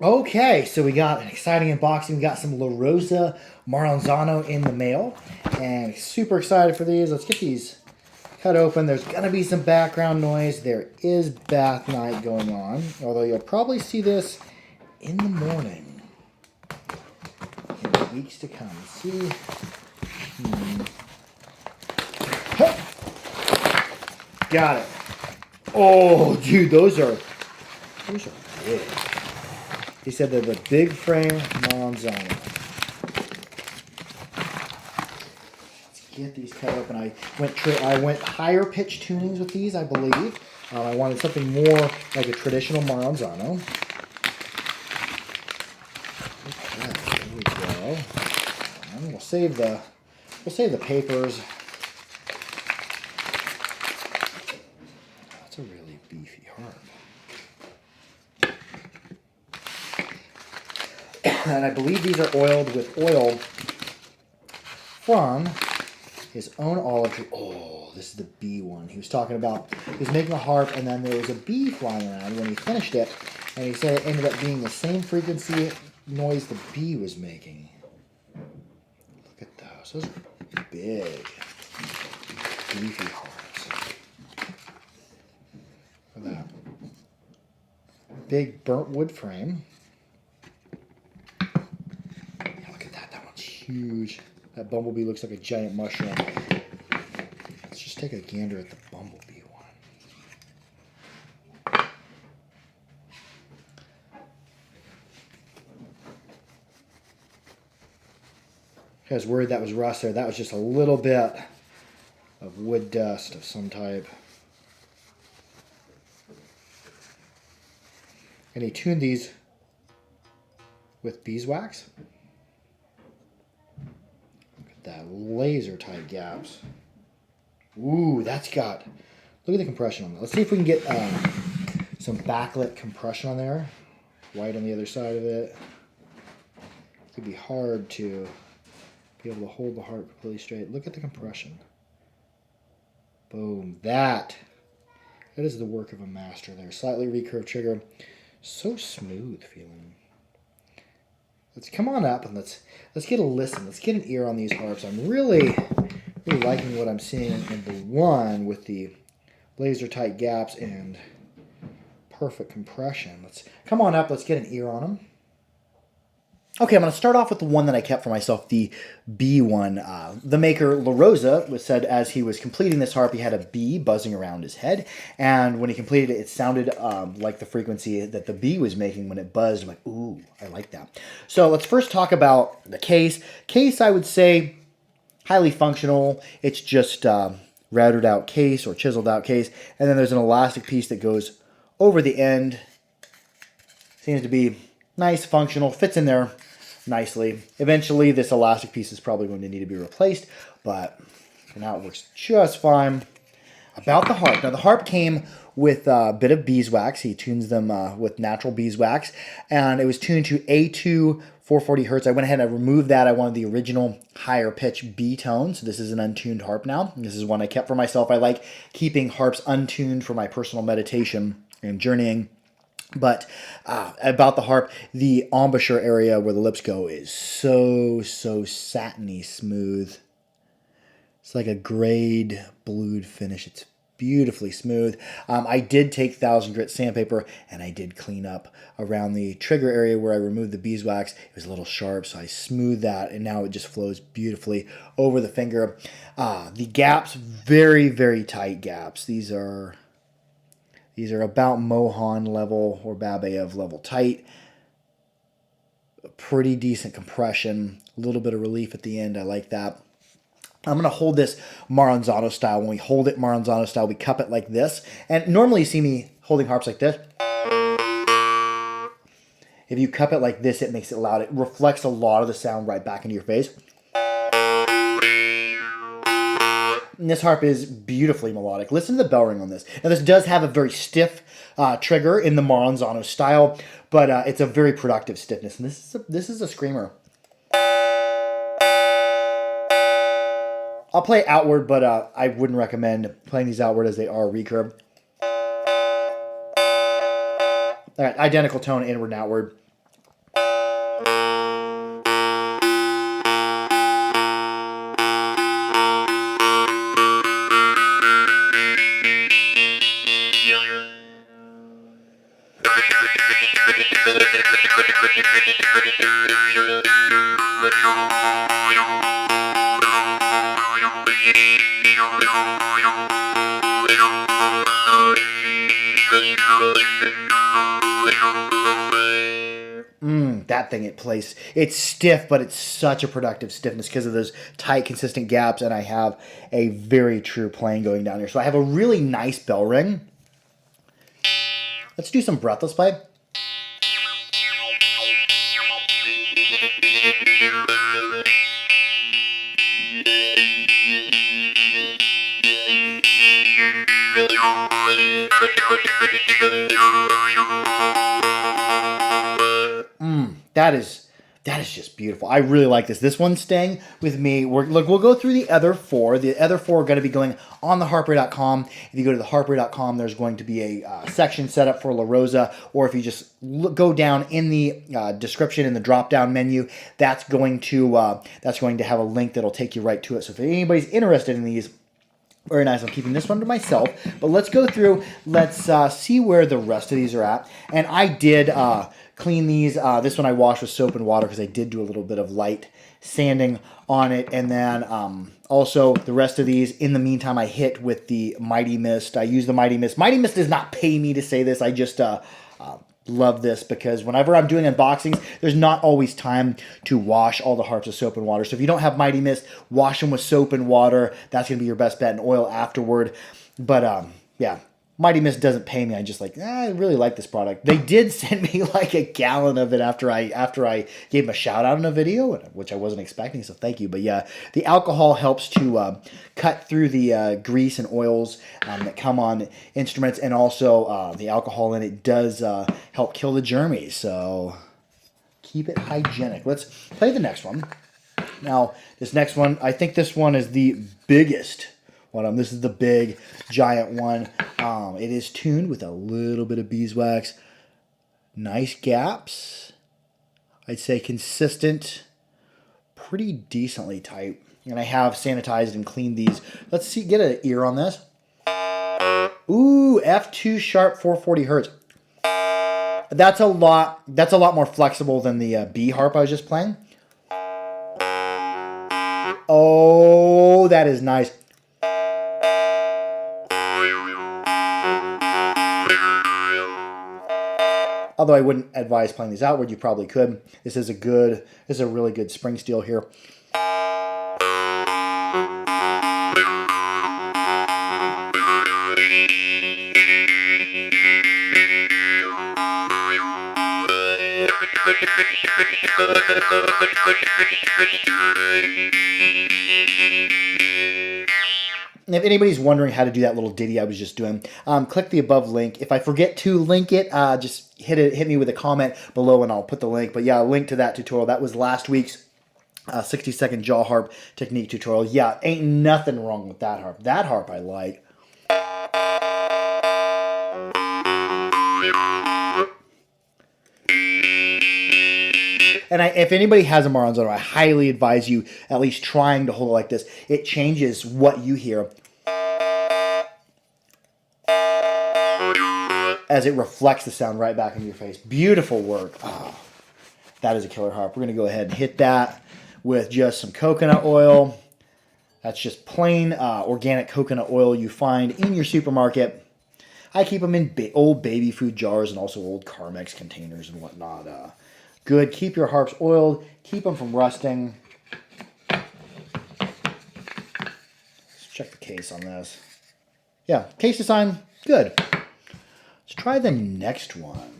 Okay, so we got an exciting unboxing. We got some La Rosa Maranzano in the mail, and super excited for these. Let's get these cut open. There's gonna be some background noise. There is bath night going on, although you'll probably see this in the morning in the weeks to come. See, got it. Oh, dude, those are big. He said they're the big frame Maranzano. Let's get these cut up, and I went higher pitch tunings with these, I believe. I wanted something more like a traditional Maranzano. Okay, there we go. And we'll save the papers. That's a really beefy harp. And I believe these are oiled with oil from his own olive tree. Oh, this is the bee one. He was talking about, he was making a harp, and then there was a bee flying around when he finished it, and he said it ended up being the same frequency noise the bee was making. Look at those. Those are big, beefy harps. Look at that. Big burnt wood frame. Huge. That bumblebee looks like a giant mushroom. Let's just take a gander at the bumblebee one. I was worried that was rust there. That was just a little bit of wood dust of some type. And he tuned these with beeswax. That laser tight gaps. Ooh, that's got, look at the compression on that. Let's see if we can get some backlit compression on there. White on the other side of it. It could be hard to be able to hold the harp completely straight. Look at the compression. Boom. That is the work of a master there. Slightly recurved trigger. So smooth feeling. Let's come on up and let's get a listen. Let's get an ear on these harps. I'm really liking what I'm seeing in the one with the laser tight gaps and perfect compression. Let's come on up. Let's get an ear on them. Okay, I'm going to start off with the one that I kept for myself, the bee one. The maker, La Rosa, said as he was completing this harp, he had a bee buzzing around his head. And when he completed it, it sounded like the frequency that the bee was making when it buzzed. I'm like, ooh, I like that. So let's first talk about the case. Case, I would say, highly functional. It's just routed out case or chiseled out case. And then there's an elastic piece that goes over the end. Seems to be nice, functional, fits in there nicely. Eventually, this elastic piece is probably going to need to be replaced, but for now it works just fine. About the harp. Now, the harp came with a bit of beeswax. He tunes them with natural beeswax, and it was tuned to A2 440 hertz. I went ahead and I removed that. I wanted the original higher pitch B tone, so this is an untuned harp now. This is one I kept for myself. I like keeping harps untuned for my personal meditation and journeying. But about the harp, the embouchure area where the lips go is so satiny smooth. It's like a grayed blued finish. It's beautifully smooth. I did take 1000 grit sandpaper and I did clean up around the trigger area where I removed the beeswax. It was a little sharp, so I smoothed that, and now it just flows beautifully over the finger. The gaps, very tight gaps. These are about Mohan level or Babayev level tight. Pretty decent compression. A little bit of relief at the end. I like that. I'm going to hold this Maranzano style. When we hold it Maranzano style, we cup it like this. And normally you see me holding harps like this. If you cup it like this, it makes it loud. It reflects a lot of the sound right back into your face. And this harp is beautifully melodic. Listen to the bell ring on this. Now, this does have a very stiff trigger in the Maranzano style, but it's a very productive stiffness. And this is a screamer. I'll play outward, but I wouldn't recommend playing these outward as they are recurve. All right, identical tone, inward and outward. That thing it plays. It's stiff, but it's such a productive stiffness because of those tight, consistent gaps, and I have a very true playing going down here. So I have a really nice bell ring. Let's do some breathless play. That is just beautiful. I really like this. This one's staying with me. Look, we'll go through the other four. The other four are going to be going on the harper.com. If you go to the harper.com, there's going to be a section set up for La Rosa, or if you just go down in the description in the drop-down menu, that's going to have a link that'll take you right to it. So if anybody's interested in these, very nice. I'm keeping this one to myself, but let's go through. Let's see where the rest of these are at. And I did clean these. This one I washed with soap and water because I did do a little bit of light sanding on it. And then also the rest of these, in the meantime, I hit with the Mighty Mist. I use the Mighty Mist. Mighty Mist does not pay me to say this. I just love this because whenever I'm doing unboxings, there's not always time to wash all the harps with soap and water. So if you don't have Mighty Mist, wash them with soap and water. That's going to be your best bet, and oil afterward. But yeah, Mighty Mist doesn't pay me. I just I really like this product. They did send me like a gallon of it after I gave them a shout out in a video, which I wasn't expecting, so thank you. But yeah, the alcohol helps to cut through the grease and oils that come on instruments, and also the alcohol in it does help kill the germies, so keep it hygienic. Let's play the next one. Now, this next one, I think this one is the biggest one. This is the big, giant one. It is tuned with a little bit of beeswax. Nice gaps. I'd say consistent. Pretty decently tight. And I have sanitized and cleaned these. Let's see, get an ear on this. Ooh, F2 sharp 440 hertz. That's a lot more flexible than the B harp I was just playing. Oh, that is nice. Although I wouldn't advise playing these outward, you probably could. This is a really good spring steel here. And if anybody's wondering how to do that little ditty I was just doing, click the above link. If I forget to link it, just hit me with a comment below and I'll put the link. But yeah, a link to that tutorial. That was last week's 60-second jaw harp technique tutorial. Yeah, ain't nothing wrong with that harp. That harp I like. And if anybody has a Maranzano, I highly advise you at least trying to hold it like this. It changes what you hear as it reflects the sound right back into your face. Beautiful work. Oh, that is a killer harp. We're going to go ahead and hit that with just some coconut oil. That's just plain organic coconut oil you find in your supermarket. I keep them in old baby food jars and also old Carmex containers and whatnot. Good. Keep your harps oiled. Keep them from rusting. Let's check the case on this. Yeah, case design, good. Let's try the next one.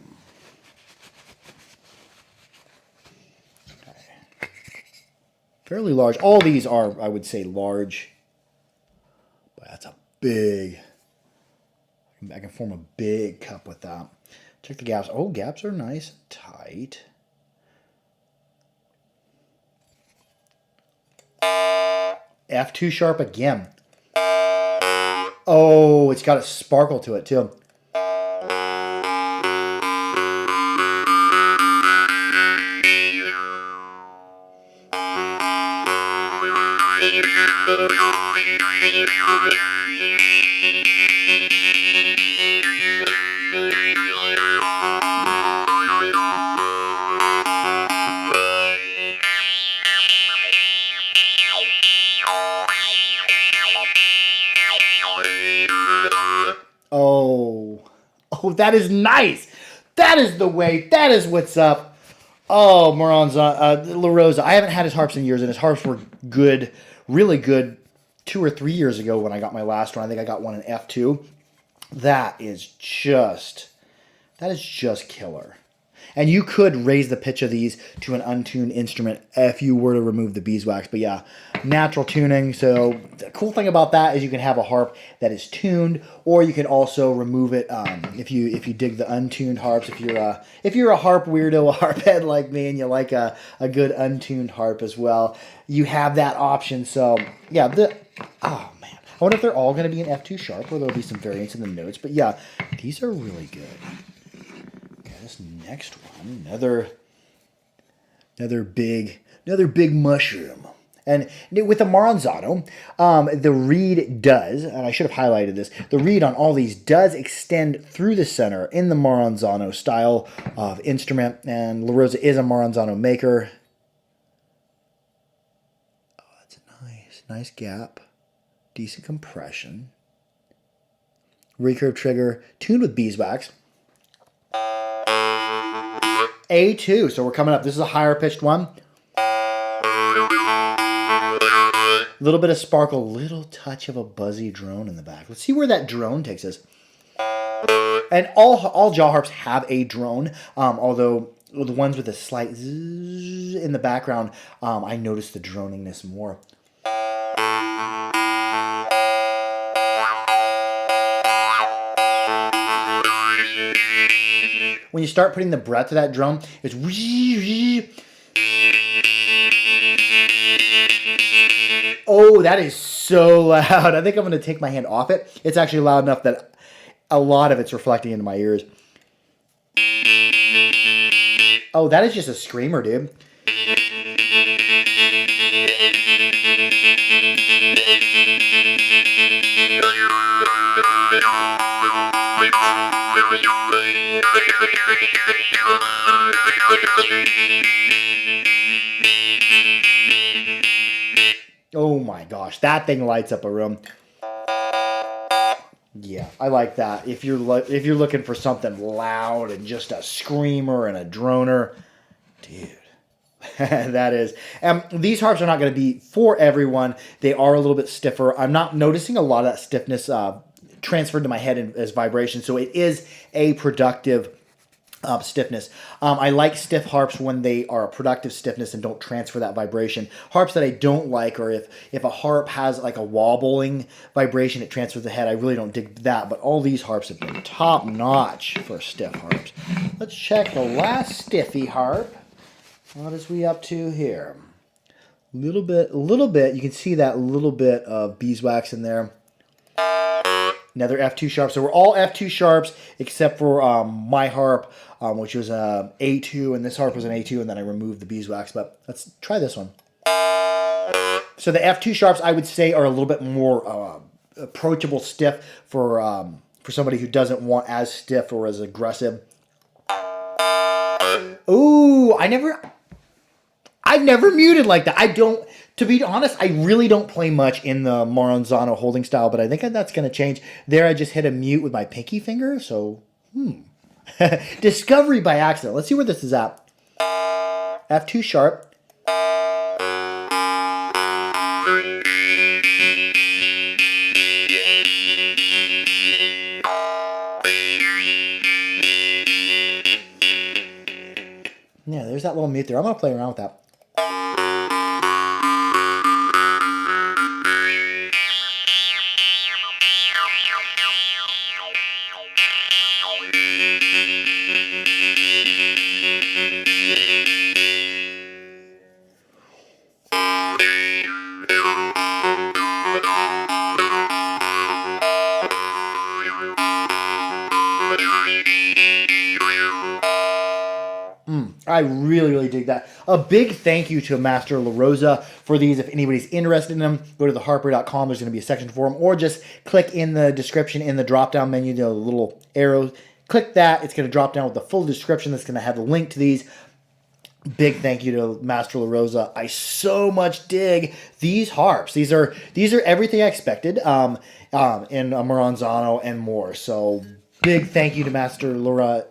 Okay. Fairly large. All these are, I would say, large. But that's a big... I can form a big cup with that. Check the gaps. Oh, gaps are nice and tight. F2 sharp again. Oh, it's got a sparkle to it too. Oh, that is nice. That is the way. That is what's up. Oh, La Rosa. I haven't had his harps in years, and his harps were good, really good 2 or 3 years ago when I got my last one. I think I got one in F2. That is just killer. And you could raise the pitch of these to an untuned instrument if you were to remove the beeswax. But yeah, natural tuning. So the cool thing about that is you can have a harp that is tuned, or you can also remove it if you dig the untuned harps. If you're a harp weirdo, a harp head like me, and you like a good untuned harp as well, you have that option. So yeah, oh man, I wonder if they're all going to be an F2 sharp, or there'll be some variance in the notes. But yeah, these are really good. This next one, another big mushroom. And with the Maranzano, the reed does, and I should have highlighted this, the reed on all these does extend through the center in the Maranzano style of instrument, and La Rosa is a Maranzano maker. Oh, that's a nice gap, decent compression. Recurve trigger, tuned with beeswax. A2, so we're coming up. This is a higher pitched one. A little bit of sparkle, little touch of a buzzy drone in the back. Let's see where that drone takes us. And all jaw harps have a drone, although the ones with a slight zzz in the background, I notice the droningness more. When you start putting the breath to that drum, it's oh, that is so loud. I think I'm going to take my hand off it. It's actually loud enough that a lot of it's reflecting into my ears. Oh, that is just a screamer, dude. Oh my gosh, that thing lights up a room. Yeah, I like that. If you're looking for something loud and just a screamer and a droner, dude. That is. These harps are not going to be for everyone. They are a little bit stiffer. I'm not noticing a lot of that stiffness transferred to my head as vibration, so it is a productive stiffness. I like stiff harps when they are a productive stiffness and don't transfer that vibration. Harps that I don't like, or if a harp has like a wobbling vibration, it transfers the head. I really don't dig that, but all these harps have been top notch for stiff harps. Let's check the last stiffy harp. What is we up to here? A little bit. You can see that little bit of beeswax in there. Another F2 sharp. So we're all F2 sharps except for my harp, which was A2, and this harp was an A2, and then I removed the beeswax. But let's try this one. So the F2 sharps, I would say, are a little bit more approachable stiff for somebody who doesn't want as stiff or as aggressive. Ooh, I've never muted like that. To be honest, I really don't play much in the Maranzano holding style, but I think that's going to change. There, I just hit a mute with my pinky finger, so, Discovery by accident. Let's see where this is at. F2 sharp. Yeah, there's that little mute there. I'm going to play around with that. I really, really dig that. A big thank you to Master La Rosa for these. If anybody's interested in them, go to theharper.com. There's going to be a section for them. Or just click in the description in the drop-down menu, the little arrow. Click that. It's going to drop down with the full description. That's going to have the link to these. Big thank you to Master La Rosa. I so much dig these harps. These are everything I expected in a Maranzano and more. So Big thank you to Master La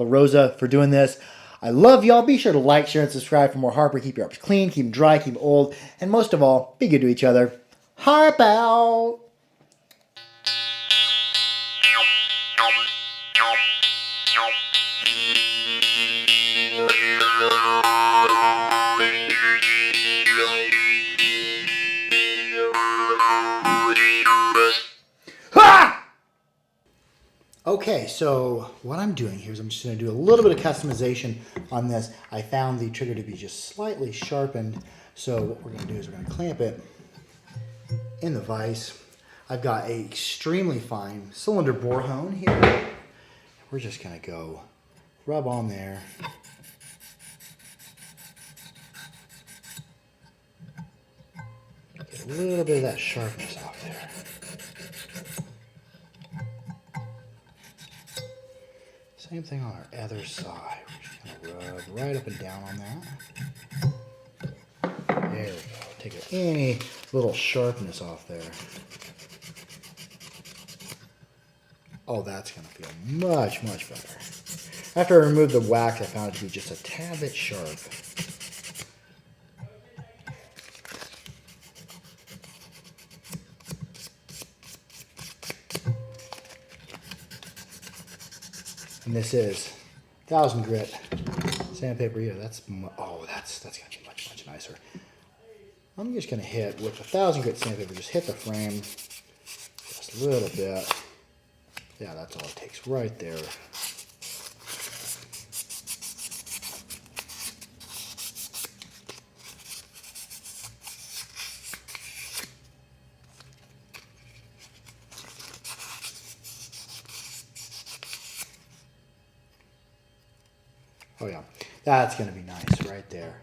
Rosa for doing this. I love y'all. Be sure to like, share, and subscribe for more Harper. Keep your harps clean, keep them dry, keep them old, and most of all, be good to each other. Harp out! Ha! Okay, so what I'm doing here is I'm just going to do a little bit of customization on this. I found the trigger to be just slightly sharpened, so what we're going to do is we're going to clamp it in the vise. I've got a extremely fine cylinder bore hone here. We're just going to go rub on there. Get a little bit of that sharpness off there. Same thing on our other side. We're just going to rub right up and down on that. There we go. Take any little sharpness off there. Oh, that's going to feel much, much better. After I removed the wax, I found it to be just a tad bit sharp. And this is 1000 grit sandpaper here. That's gonna be much, much nicer. I'm just gonna hit with 1000 grit sandpaper. Just hit the frame just a little bit. Yeah, that's all it takes right there. Oh yeah, that's gonna be nice right there.